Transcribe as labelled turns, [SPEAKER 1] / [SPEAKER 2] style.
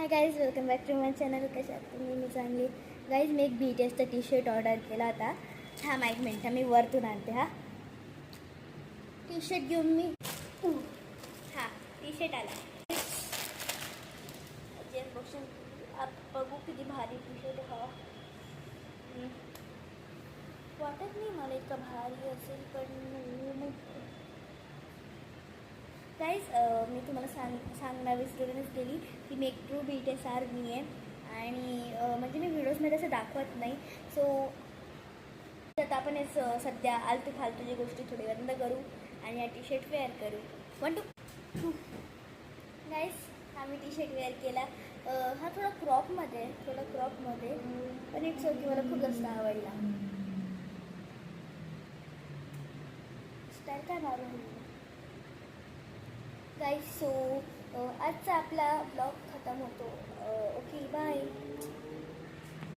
[SPEAKER 1] High guys, welcome back to my channel. कशा आहात तुम्ही? मी चांगली. गाईज, मी एक BTSचा टी शर्ट ऑर्डर केला होता. हां, एक मिनटं, मी वरतून आणते. टी शर्ट घेऊन मी टी शर्ट आला. आप बघू किती भारी टी शर्ट. वाटत नाही मला इतका भारी असेल, पण गाईज, मी तुम्हाला सांगणार विसरूनच गेली की मी एक ट्रू BTS आर्मी आहे. आणि म्हणजे मी व्हिडिओजमध्ये असं दाखवत नाही. सो त्यात आपण सध्या आलतू फालतूची गोष्टी थोडी बंद करू आणि हा टी शर्ट वेअर करू. 1 2 गाईज, हा मी टी शर्ट वेअर केला. हा थोडा क्रॉपमध्ये पण इट्स ओके, मला खूप जास्त आवडला. स्टाईल काय मारून गाईज. सो आजचा आपला ब्लॉग खतम होतो.